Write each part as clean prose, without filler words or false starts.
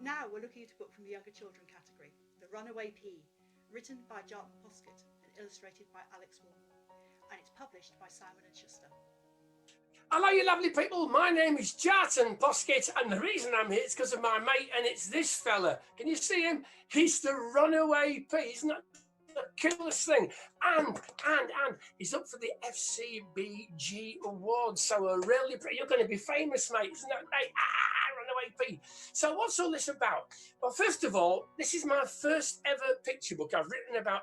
Now we're looking at a book from the younger children category, The Runaway Pea, written by Kjartan Poskitt and illustrated by Alex Willmore, and it's published by Simon & Schuster. Hello, you lovely people. My name is Kjartan Poskitt, and the reason I'm here is because of my mate, and it's this fella. Can you see him? He's the Runaway Pea. Isn't that the coolest thing? And he's up for the FCBG Awards. So you're going to be famous, mate. Isn't that right? Runaway Pea. So what's all this about? Well, first of all, this is my first ever picture book. I've written about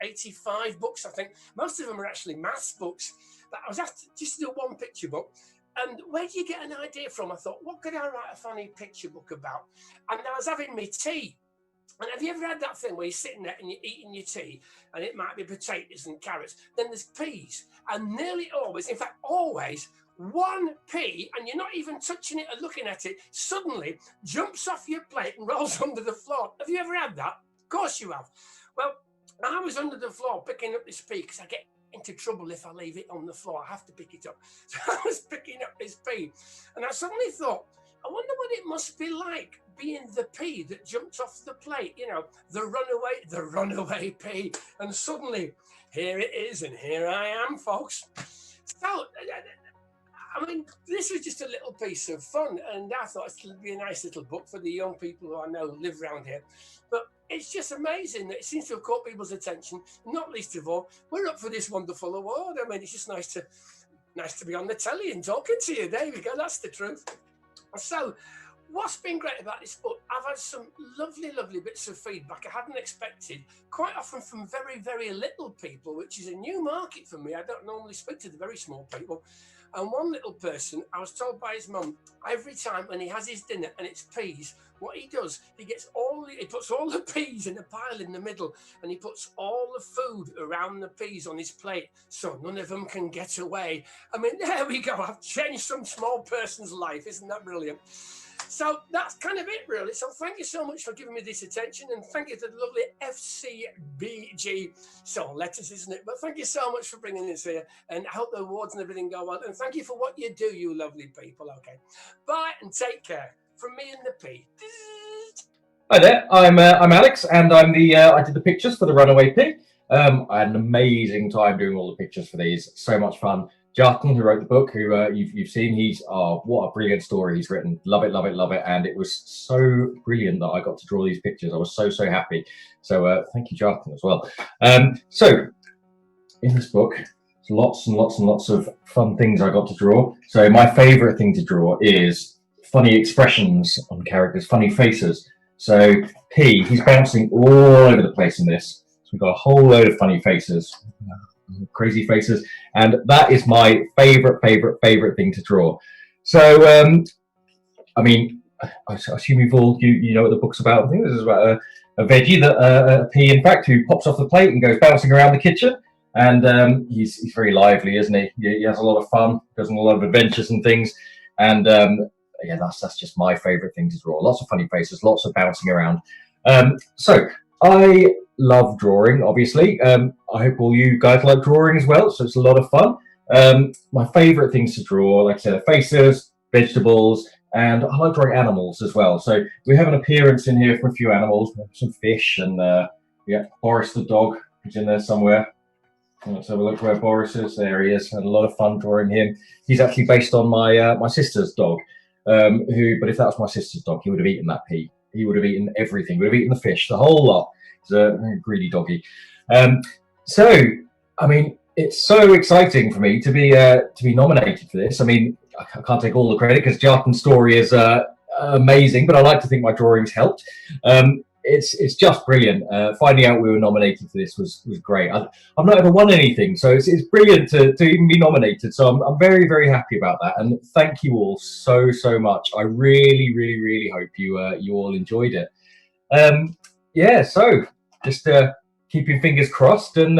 85 books, I think. Most of them are actually maths books. But I was asked just to do one picture book. And where do you get an idea from? I thought, what could I write a funny picture book about? And I was having my tea. And have you ever had that thing where you're sitting there and you're eating your tea, and it might be potatoes and carrots, then there's peas, and nearly always, in fact, always, one pea, and you're not even touching it or looking at it, suddenly jumps off your plate and rolls under the floor. Have you ever had that? Of course you have. Well, I was under the floor picking up this pea because I get into trouble if I leave it on the floor. I have to pick it up. So I was picking up this pea, and I suddenly thought, I wonder what it must be like being the pea that jumped off the plate, you know, the runaway pea. And suddenly, here it is, and here I am, folks. So, I mean, this was just a little piece of fun, and I thought it would be a nice little book for the young people who I know live around here. But it's just amazing that it seems to have caught people's attention, not least of all, we're up for this wonderful award. I mean, it's just nice to be on the telly and talking to you. There we go, that's the truth. So, what's been great about this book, I've had some lovely bits of feedback I hadn't expected, quite often from very, very little people, which is a new market for me. I don't normally speak to the very small people. And one little person, I was told by his mum, every time when he has his dinner and it's peas, what he does, he puts all the peas in a pile in the middle, and he puts all the food around the peas on his plate so none of them can get away. I mean, there we go. I've changed some small person's life. Isn't that brilliant? So that's kind of it, really. So thank you so much for giving me this attention, and thank you to the lovely FCBG. So letters, isn't it? But thank you so much for bringing this here, and I hope the awards and everything go well. And thank you for what you do, you lovely people. Okay, bye and take care. From me and the P. Hi there, I'm Alex, and I did the pictures for the Runaway Pea. I had an amazing time doing all the pictures for these. So much fun. Kjartan, who wrote the book, who you've seen, what a brilliant story he's written. Love it, and it was so brilliant that I got to draw these pictures. I was so happy. So thank you, Kjartan, as well. So in this book, there's lots and lots of fun things I got to draw. So my favourite thing to draw is funny expressions on characters, funny faces. So P, he's bouncing all over the place in this. So we've got a whole load of funny faces, crazy faces, and that is my favorite thing to draw. So I mean, I assume you've all you know what the book's about. I think this is about a veggie that a pea, in fact, who pops off the plate and goes bouncing around the kitchen. And he's very lively, isn't he? He has a lot of fun, goes on a lot of adventures and things. And yeah, that's just my favorite thing to draw. Lots of funny faces, lots of bouncing around. So I love drawing, obviously. I hope all you guys like drawing as well, so it's a lot of fun. My favorite things to draw, like I said, are faces, vegetables, and I like drawing animals as well. So we have an appearance in here from a few animals, some fish, and yeah, Boris the dog is in there somewhere. Let's have a look where Boris is. There he is. Had a lot of fun drawing him. He's actually based on my sister's dog. But if that was my sister's dog, he would have eaten that pea. He would have eaten everything. He would have eaten the fish, the whole lot. He's a very greedy doggy. So, I mean, it's so exciting for me to be nominated for this. I mean, I can't take all the credit because Kjartan's story is amazing, but I like to think my drawings helped. It's just brilliant. Finding out we were nominated for this was great. I've not ever won anything, so it's brilliant to even be nominated. So I'm very happy about that, and thank you all so much. I really hope you all enjoyed it. Yeah, so just keep your fingers crossed, and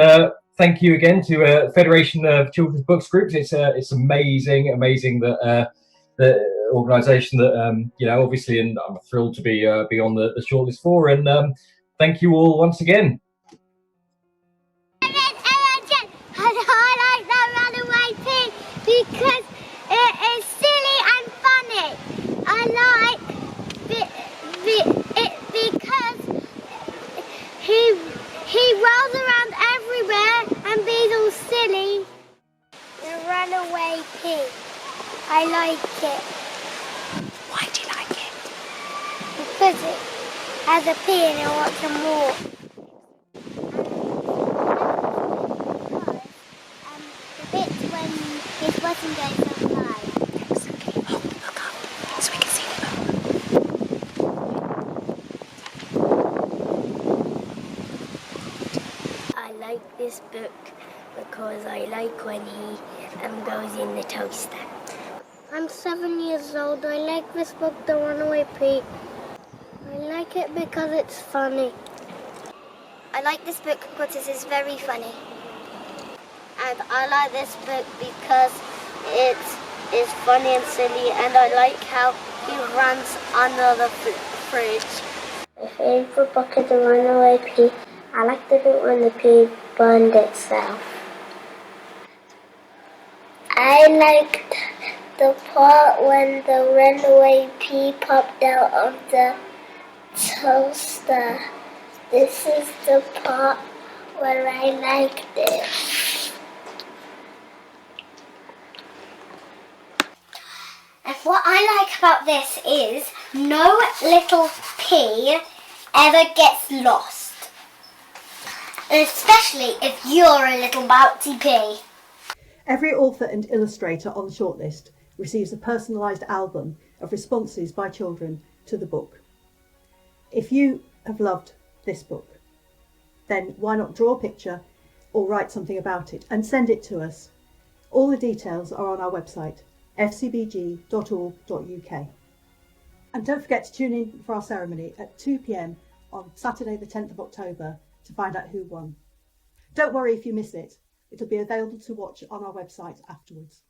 thank you again to Federation of Children's Books Groups. It's amazing that the organisation that you know, obviously, and I'm thrilled to be on the shortlist for. And thank you all once again. I like that Runaway Pea because it is silly and funny. I like Runaway Pea. I like it. Why do you like it? Because it has a pea and I want some more. The bits when his button goes on live. Exactly. Oh, look up so we can see the book. I like this book because I like when he goes in the toaster. I'm 7 years old. I like this book, The Runaway Pea. I like it because it's funny. I like this book because it is very funny. And I like this book because it is funny and silly, and I like how he runs under the fridge. My favourite book is The Runaway Pea. I like the bit when the pea burned itself. I liked the part when the runaway pea popped out of the toaster. This is the part where I liked it. And what I like about this is no little pea ever gets lost. Especially if you're a little bouncy pea. Every author and illustrator on the shortlist receives a personalised album of responses by children to the book. If you have loved this book, then why not draw a picture or write something about it and send it to us. All the details are on our website, fcbg.org.uk. And don't forget to tune in for our ceremony at 2 p.m. on Saturday the 10th of October to find out who won. Don't worry if you miss it. It'll be available to watch on our website afterwards.